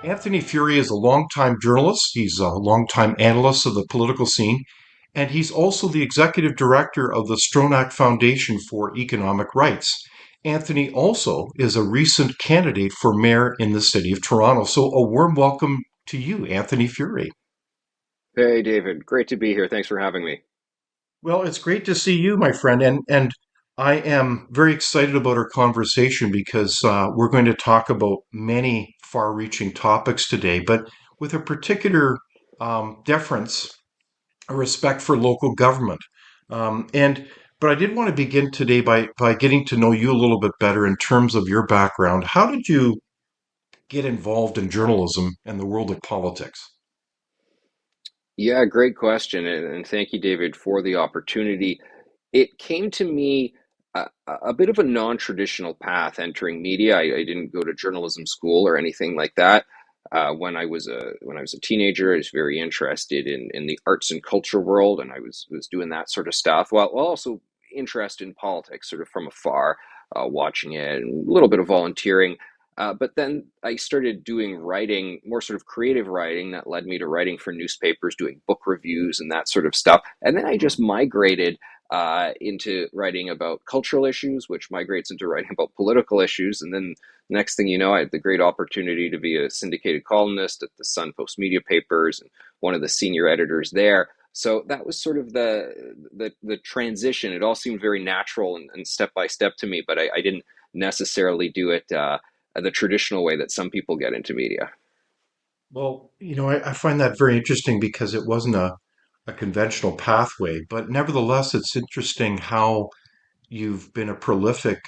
Anthony Furey is a longtime journalist. He's a longtime analyst of the political scene, and he's also the executive director of the Stronach Foundation for Economic Rights. Anthony also is a recent candidate for mayor in the city of Toronto. So, a warm welcome to you, Anthony Furey. Hey, David. Great to be here. Thanks for having me. Well, it's great to see you, my friend, and I am very excited about our conversation because we're going to talk about many far-reaching topics today, but with a particular deference, a respect for local government. And but I did want to begin today by getting to know you a little bit better in terms of your background. How did you get involved in journalism and the world of politics? Yeah, great question. And thank you, David, for the opportunity. It came to me a bit of a non-traditional path entering media. I didn't go to journalism school or anything like that. When I was a teenager, I was very interested in the arts and culture world, and I was doing that sort of stuff, while also interested in politics, sort of from afar, watching it, and a little bit of volunteering. But then I started doing writing, more sort of creative writing, that led me to writing for newspapers, doing book reviews and that sort of stuff. And then I just migrated into writing about cultural issues, which migrates into writing about political issues. And then next thing you know, I had the great opportunity to be a syndicated columnist at the Sun Post Media Papers and one of the senior editors there. So that was sort of the transition. It all seemed very natural and step by step to me, but I didn't necessarily do it the traditional way that some people get into media. Well, I find that very interesting because it wasn't a conventional pathway, but nevertheless, it's interesting how you've been a prolific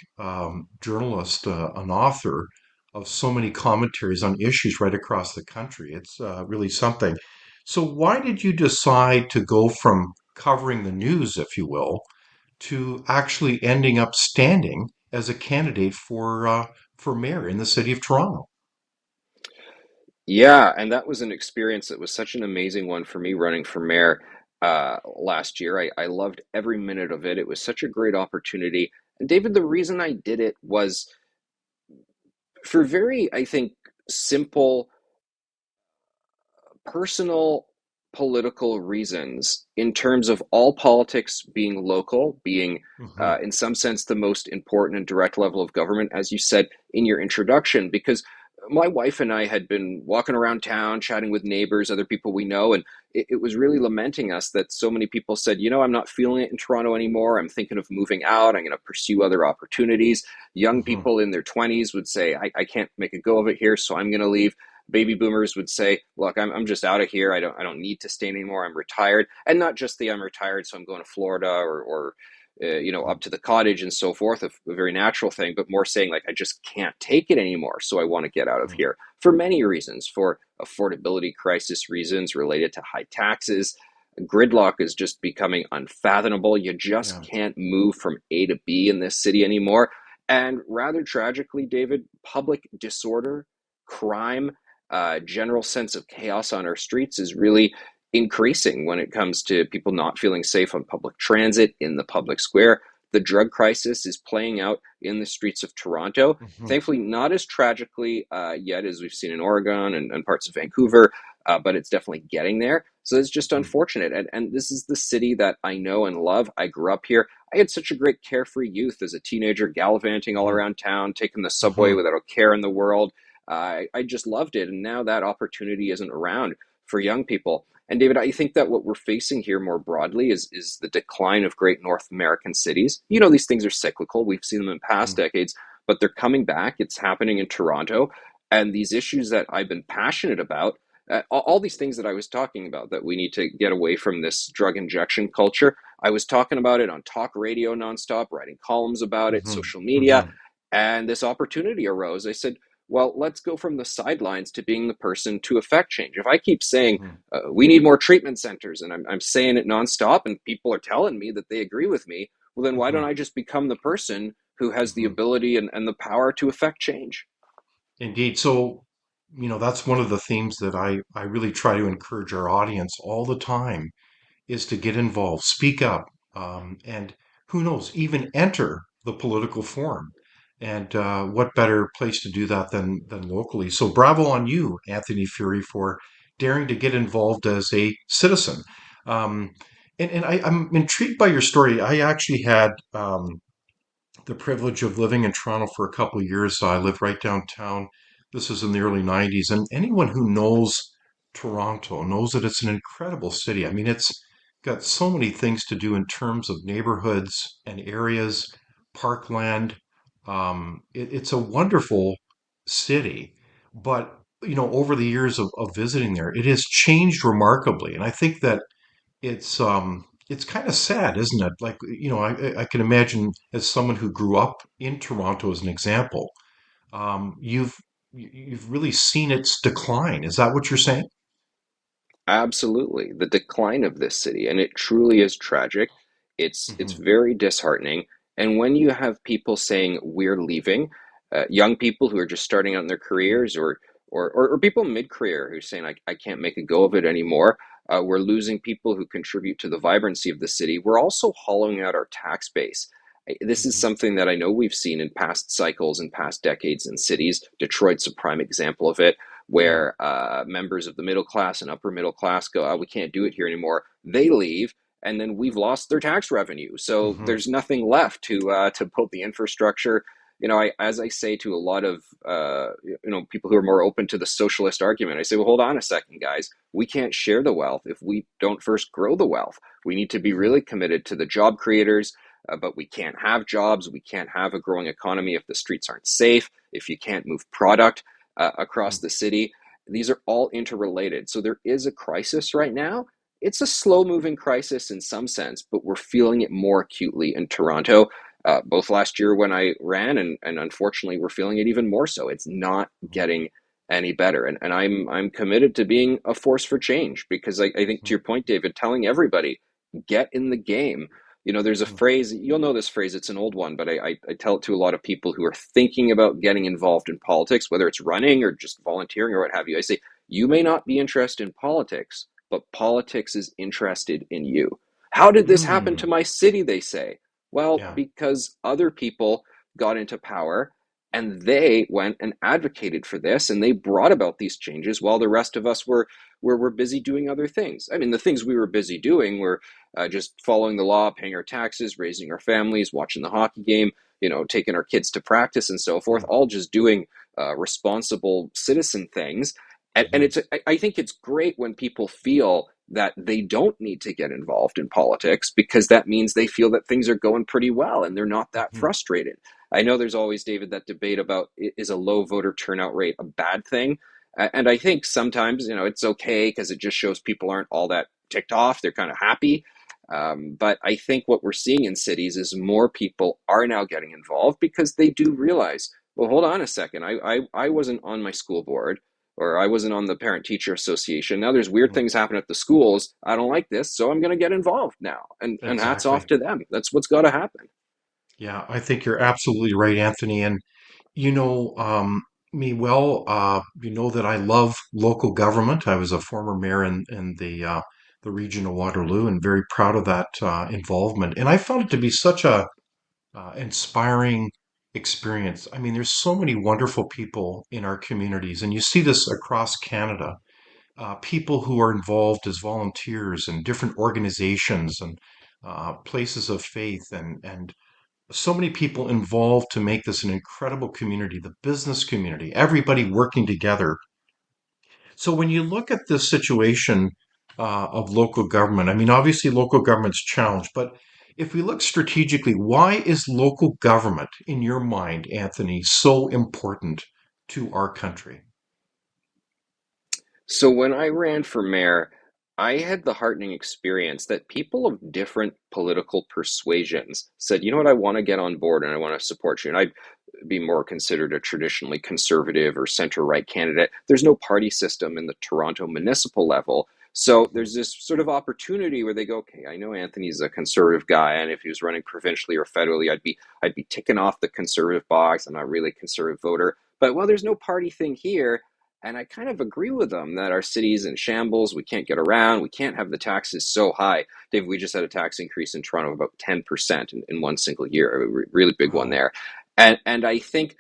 journalist, an author of so many commentaries on issues right across the country. It's really something. So, why did you decide to go from covering the news, if you will, to actually ending up standing as a candidate for mayor in the city of Toronto? Yeah, and that was an experience that was such an amazing one for me running for mayor last year. I loved every minute of it. It was such a great opportunity. And David, the reason I did it was for very, I think, simple personal political reasons in terms of all politics being local, being Hmm. in some sense the most important and direct level of government, as you said in your introduction, because my wife and I had been walking around town, chatting with neighbors, other people we know, and it was really lamenting us that so many people said, I'm not feeling it in Toronto anymore. I'm thinking of moving out. I'm going to pursue other opportunities. Young Hmm. people in their 20s would say, I can't make a go of it here, so I'm going to leave. Baby boomers would say, "Look, I'm just out of here. I don't need to stay anymore. I'm retired." And not just the I'm retired, so I'm going to Florida or up to the cottage and so forth, a very natural thing, but more saying like I just can't take it anymore, so I want to get out of Hmm. here for many reasons, for affordability crisis reasons related to high taxes. Gridlock is just becoming unfathomable. You just Yeah. can't move from A to B in this city anymore. And rather tragically, David, public disorder, crime, general sense of chaos on our streets is really increasing when it comes to people not feeling safe on public transit, in the public square. The drug crisis is playing out in the streets of Toronto. Hmm. Thankfully, not as tragically yet as we've seen in Oregon and parts of Vancouver, but it's definitely getting there. So it's just Hmm. unfortunate. And this is the city that I know and love. I grew up here. I had such a great carefree youth as a teenager, gallivanting all Hmm. around town, taking the subway Hmm. without a care in the world. I just loved it. And now that opportunity isn't around for young people. And David, I think that what we're facing here more broadly is the decline of great North American cities. These things are cyclical. We've seen them in past decades, but they're coming back. It's happening in Toronto. And these issues that I've been passionate about, all these things that I was talking about, that we need to get away from this drug injection culture. I was talking about it on talk radio nonstop, writing columns about it, Hmm. social media, Hmm. and this opportunity arose. I said, well, let's go from the sidelines to being the person to affect change. If I keep saying Hmm. we need more treatment centers, and I'm saying it nonstop, and people are telling me that they agree with me, well, then why Hmm. don't I just become the person who has the Hmm. ability and the power to affect change? Indeed. So, that's one of the themes that I really try to encourage our audience all the time is to get involved, speak up, and who knows, even enter the political forum. And what better place to do that than locally? So bravo on you, Anthony Furey, for daring to get involved as a citizen. Um, I'm intrigued by your story. I actually had the privilege of living in Toronto for a couple of years. So I lived right downtown. This was in the early 90s. And anyone who knows Toronto knows that it's an incredible city. I mean, it's got so many things to do in terms of neighborhoods and areas, parkland. It's a wonderful city. But, over the years of visiting there, it has changed remarkably. And I think that it's kind of sad, isn't it? Like, I can imagine as someone who grew up in Toronto as an example, um, you've you've really seen its decline. Is that what you're saying? Absolutely. The decline of this city, and it truly is tragic. It's Hmm. very disheartening. And when you have people saying we're leaving, young people who are just starting out in their careers, or people mid-career who are saying I can't make a go of it anymore. We're losing people who contribute to the vibrancy of the city. We're also hollowing out our tax base. This is Hmm. something that I know we've seen in past cycles and past decades in cities. Detroit's a prime example of it, Yeah. where members of the middle class and upper middle class go, oh, we can't do it here anymore. They leave, and then we've lost their tax revenue. So Hmm. there's nothing left to build the infrastructure. As I say to a lot of people who are more open to the socialist argument, I say, well, hold on a second, guys. We can't share the wealth if we don't first grow the wealth. We need to be Hmm. really committed to the job creators. But we can't have jobs. We can't have a growing economy if the streets aren't safe, if you can't move product across the city. These are all interrelated. So there is a crisis right now. It's a slow moving crisis in some sense, but we're feeling it more acutely in Toronto. Both last year when I ran, and unfortunately, we're feeling it even more so. It's not getting any better. And I'm committed to being a force for change because I think, to your point, David, telling everybody, get in the game. There's a Hmm. phrase, you'll know this phrase, it's an old one, but I tell it to a lot of people who are thinking about getting involved in politics, whether it's running or just volunteering or what have you. I say, you may not be interested in politics, but politics is interested in you. How did this happen to Mm. my city? They say. Well, Yeah. because other people got into power and they went and advocated for this and they brought about these changes while the rest of us were busy doing other things. I mean, the things we were busy doing were just following the law, paying our taxes, raising our families, watching the hockey game, taking our kids to practice and so forth, all just doing responsible citizen things. And Mm-hmm. I think it's great when people feel that they don't need to get involved in politics because that means they feel that things are going pretty well and they're not that Hmm. frustrated. I know there's always, David, that debate about is a low voter turnout rate a bad thing? And I think sometimes, it's okay because it just shows people aren't all that ticked off. They're kind of happy. But I think what we're seeing in cities is more people are now getting involved because they do realize, well, hold on a second. I wasn't on my school board or I wasn't on the parent teacher association. Now there's weird things happen at the schools. I don't like this, so I'm going to get involved now. And hats off Exactly. to them. That's what's got to happen. Yeah, I think you're absolutely right, Anthony. And you know me well. You know that I love local government. I was a former mayor in the region of Waterloo, and very proud of that involvement. And I found it to be such a inspiring experience. I mean, there's so many wonderful people in our communities, and you see this across Canada. People who are involved as volunteers in different organizations and places of faith, and so many people involved to make this an incredible community, the business community, everybody working together. So when you look at this situation of local government, I mean, obviously local government's challenged, but if we look strategically, why is local government, in your mind, Anthony, so important to our country? So when I ran for mayor, I had the heartening experience that people of different political persuasions said, you know what, I want to get on board and I want to support you. And I'd be more considered a traditionally conservative or center right candidate. There's no party system in the Toronto municipal level. So Mhm. there's this sort of opportunity where they go, okay, I know Anthony's a conservative guy, and if he was running provincially or federally, I'd be ticking off the conservative box. I'm not really a conservative voter. But well, there's no party thing here. And I kind of agree with them that our city's in shambles. We can't get around. We can't have the taxes so high. Dave, we just had a tax increase in Toronto of about 10% in one single year, a really big one Wow. there. And I think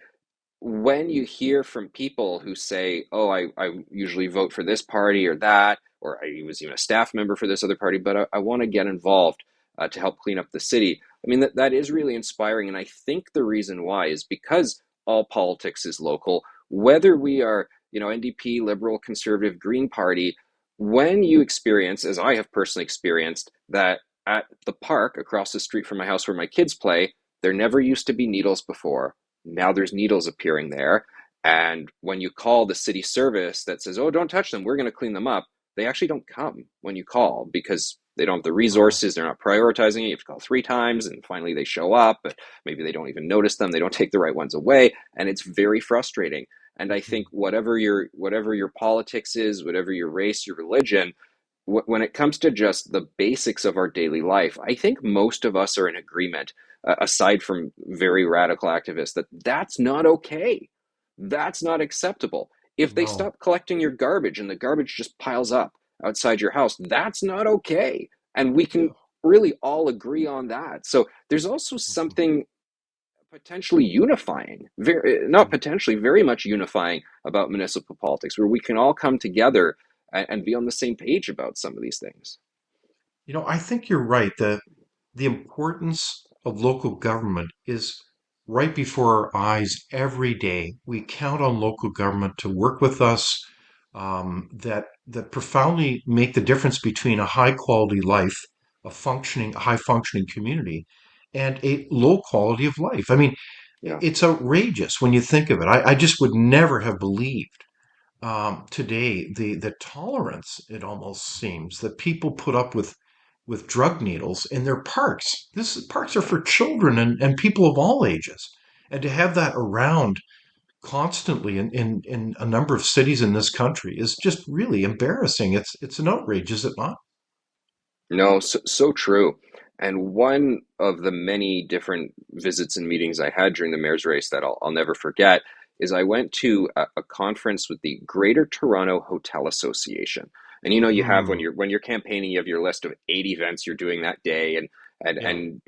when you hear from people who say, "Oh, I usually vote for this party or that," or I was even a staff member for this other party, but I want to get involved to help clean up the city. I mean, that is really inspiring. And I think the reason why is because all politics is local, whether we are, NDP, Liberal, Conservative, Green Party, when you experience, as I have personally experienced, that at the park across the street from my house where my kids play, there never used to be needles before. Now there's needles appearing there. And when you call the city service that says, "Oh, don't touch them, we're going to clean them up," they actually don't come when you call because they don't have the Wow. resources. They're not prioritizing it. You have to call three times and finally they show up, but maybe they don't even notice them. They don't take the right ones away. And it's very frustrating. And I think Mhm. whatever your politics is, whatever your race, your religion, when it comes to just the basics of our daily life, I think most of us are in agreement, aside from very radical activists, that that's not okay. That's not acceptable. If they No. stop collecting your garbage and the garbage just piles up outside your house, that's not okay. And we Yeah. can really all agree on that. So there's also Mhm. something potentially unifying, very not potentially, very much unifying about municipal politics, where we can all come together and be on the same page about some of these things. I think you're right. The importance of local government is right before our eyes every day. We count on local government to work with us, that profoundly make the difference between a high quality life, high functioning community, and a low quality of life. I mean, Yeah. it's outrageous when you think of it. I just would never have believed today the tolerance, it almost seems, that people put up with drug needles in their parks. This parks are Yeah. for children and people of all ages. And to have that around constantly in a number of cities in this country is just really embarrassing. It's an outrage, is it not? No, so true. And one of the many different visits and meetings I had during the mayor's race that I'll never forget is I went to a conference with the Greater Toronto Hotel Association. And you have when Hmm. you're campaigning, you have your list of 8 events you're doing that day, and Yeah. and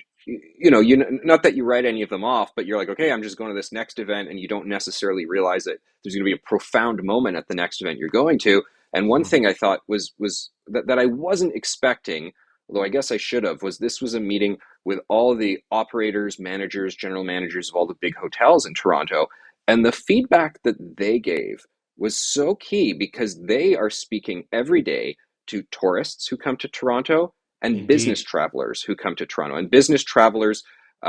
not that you write any of them off, but you're like, okay, I'm just going to this next event, and you don't necessarily realize that there's going to be a profound moment at the next event you're going to. And one Hmm. thing I thought was that I wasn't expecting, although I guess I should have, was this was a meeting with all the operators, managers, general managers of all the big hotels in Toronto. And the feedback that they gave was so key because they are speaking every day to tourists who come to Toronto and business Indeed. travelers who come to Toronto. And business travelers,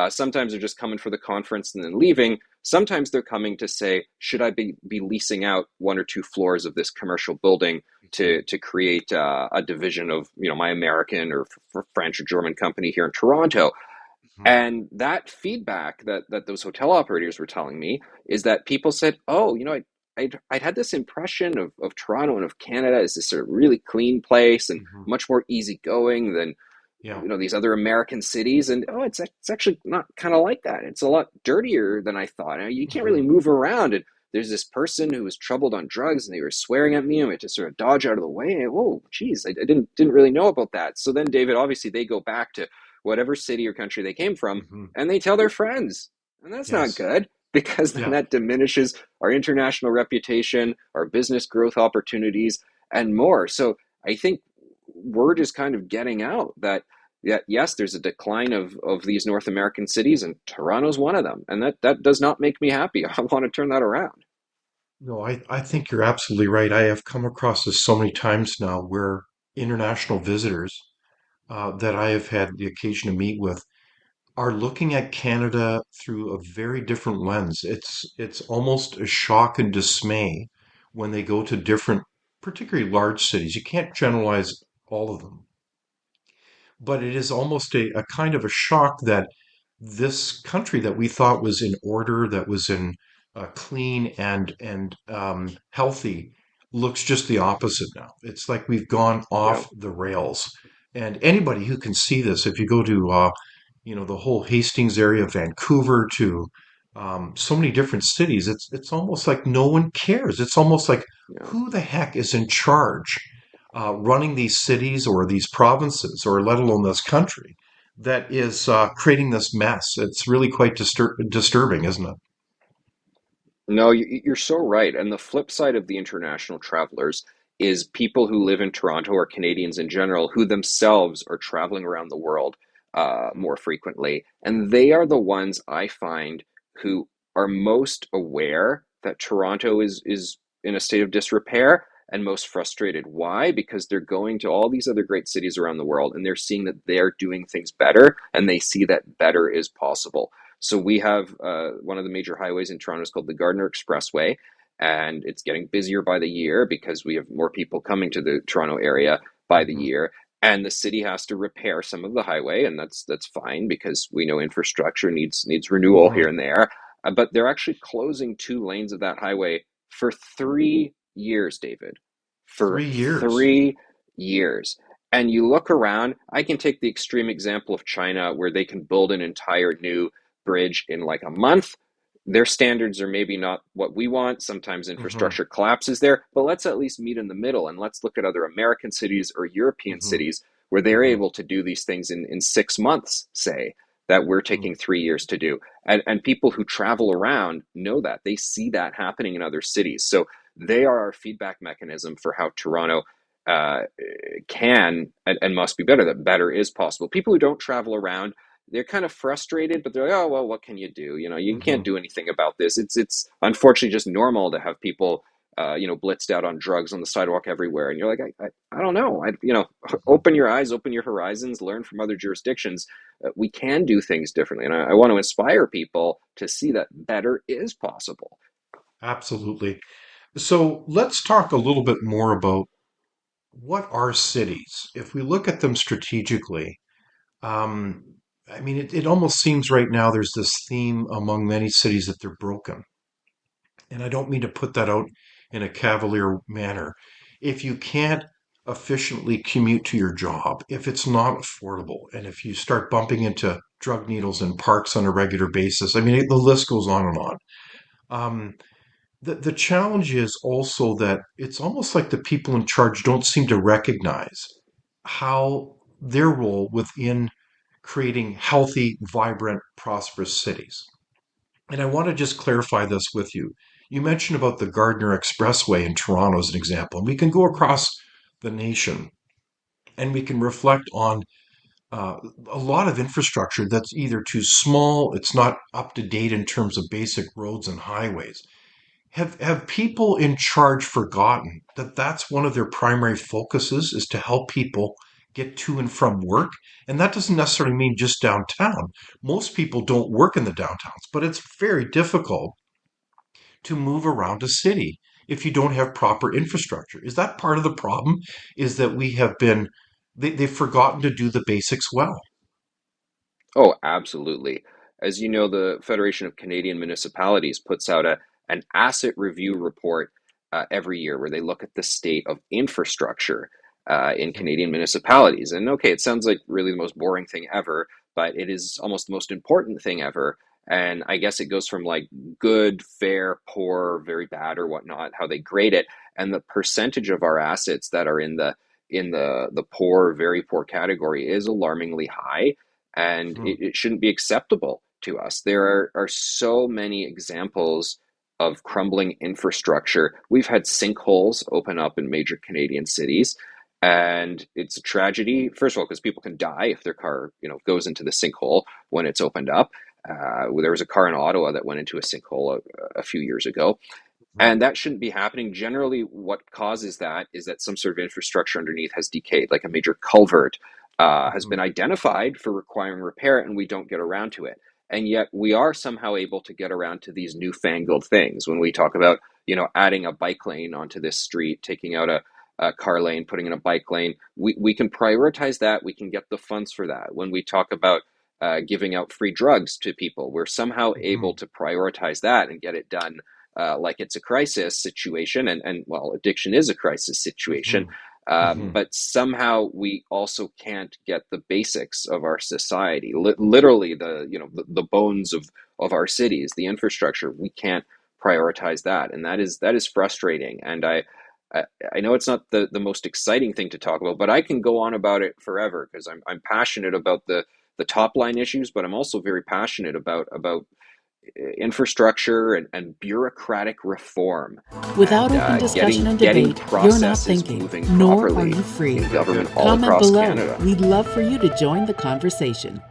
sometimes are just coming for the conference and then leaving. Sometimes they're coming to say, should I be leasing out one or two floors of this commercial building Mhm. to create a division of my American or French or German company here in Toronto. Mhm. And that feedback that those hotel operators were telling me is that people said, "Oh, I'd had this impression of Toronto and of Canada as this sort of really clean place and Mhm. much more easygoing than Yeah. these other American cities, and oh, it's actually not kind of like that. It's a lot dirtier than I thought. You can't really Mhm. move around, and there's this person who was troubled on drugs, and they were swearing at me, and I had to sort of dodge out of the way. And, whoa, geez, I didn't really know about that. So then, David, obviously, they go back to whatever city or country they came from, Mhm. and they tell their friends, and that's not Yes. good because then Yeah. that diminishes our international reputation, our business growth opportunities, and more. So I think word is kind of getting out that yes, there's a decline of these North American cities, and Toronto's one of them, and that does not make me happy. I want to turn that around. No, I think you're absolutely right. I have come across this so many times now where international visitors that I have had the occasion to meet with are looking at Canada through a very different lens. It's almost a shock and dismay when they go to different, particularly large cities. You can't generalize all of them, but it is almost a kind of a shock that this country that we thought was in order, that was in clean and healthy, looks just the opposite now. It's like we've gone Yeah, off the rails. And anybody who can see this, if you go to the whole Hastings area, Vancouver, to so many different cities, it's almost like no one cares. It's almost like yeah. who the heck is in charge running these cities or these provinces, or let alone this country? that is creating this mess. It's really quite disturbing, isn't it? No, you're so right. And the flip side of the international travelers is people who live in Toronto or Canadians in general who themselves are traveling around the world more frequently. And they are the ones I find who are most aware that Toronto is in a state of disrepair and most frustrated. Why? Because they're going to all these other great cities around the world and they're seeing that they're doing things better and they see that better is possible. So we have one of the major highways in Toronto is called the Gardiner Expressway, and it's getting busier by the year because we have more people coming to the Toronto area by the Hmm. year. And the city has to repair some of the highway, and that's fine because we know infrastructure needs renewal Hmm. here and there. But they're actually closing 2 lanes of that highway for 3 years, David. For 3 years. 3 years. And you look around, I can take the extreme example of China where they can build an entire new bridge in like a month. Their standards are maybe not what we want. Sometimes Hmm. infrastructure collapses there, but let's at least meet in the middle and let's look at other American cities or European Hmm. cities where they're Hmm. able to do these things in 6 months, say, that we're taking 3 years to do. And people who travel around know that. They see that happening in other cities. So they are our feedback mechanism for how Toronto uh, can and must be better, that better is possible. People who don't travel around, they're kind of frustrated, but they're like, oh well, what can you do? You know, you can't Hmm. do anything about this. It's unfortunately just normal to have people, blitzed out on drugs on the sidewalk everywhere, and you're like, I don't know, Hmm. open your eyes, open your horizons, learn from other jurisdictions. We can do things differently, and I want to inspire people to see that better is possible. Absolutely. So let's talk a little bit more about what are cities. If we look at them strategically, um, I mean, it almost seems right now there's this theme among many cities that they're broken. And I don't mean to put that out in a cavalier manner. If you can't efficiently commute to your job, if it's not affordable, and if you start bumping into drug needles in parks on a regular basis, I mean, the list goes on and on. Um, the challenge is also that it's almost like the people in charge don't seem to recognize how their role within creating healthy, vibrant, prosperous cities. And I want to just clarify this with you. You mentioned about the Gardiner Expressway in Toronto as an example, and we can go across the nation and we can reflect on uh, a lot of infrastructure that's either too small, it's not up to date in terms of basic roads and highways. Have people in charge forgotten that that's one of their primary focuses is to help people get to and from work? And that doesn't necessarily mean just downtown. Most people don't work in the downtowns, but it's very difficult to move around a city if you don't have proper infrastructure. Is that part of the problem? Is that they've forgotten to do the basics well? Oh, absolutely. As you know, the Federation of Canadian Municipalities puts out an asset review report every year where they look at the state of infrastructure in Canadian municipalities. And okay, it sounds like really the most boring thing ever, but it is almost the most important thing ever. And I guess it goes from like good, fair, poor, very bad, or whatnot, how they grade it, and the percentage of our assets that are in the poor, very poor category is alarmingly high, and Hmm. it shouldn't be acceptable to us. There are so many examples of crumbling infrastructure. We've had sinkholes open up in major Canadian cities, and it's a tragedy. First of all, because people can die if their car, goes into the sinkhole when it's opened up. There was a car in Ottawa that went into a sinkhole a few years ago, Hmm. and that shouldn't be happening. Generally, what causes that is that some sort of infrastructure underneath has decayed, like a major culvert has Hmm. been identified for requiring repair, and we don't get around to it. And yet, we are somehow able to get around to these newfangled things. When we talk about, adding a bike lane onto this street, taking out a car lane, putting in a bike lane, we can prioritize that. We can get the funds for that. When we talk about giving out free drugs to people, we're somehow Hmm. able to prioritize that and get it done like it's a crisis situation, and well, addiction is a crisis situation. Hmm. Hmm. But somehow we also can't get the basics of our society, literally the bones of our cities, the infrastructure. We can't prioritize that, and that is frustrating. And I, I know it's not the most exciting thing to talk about, but I can go on about it forever because I'm passionate about the top line issues, but I'm also very passionate about infrastructure and bureaucratic reform Without and open discussion and getting debate, you're not processes thinking, moving nor are properly you free. in Very government good. all Comment across below. Canada. We'd love for you to join the conversation.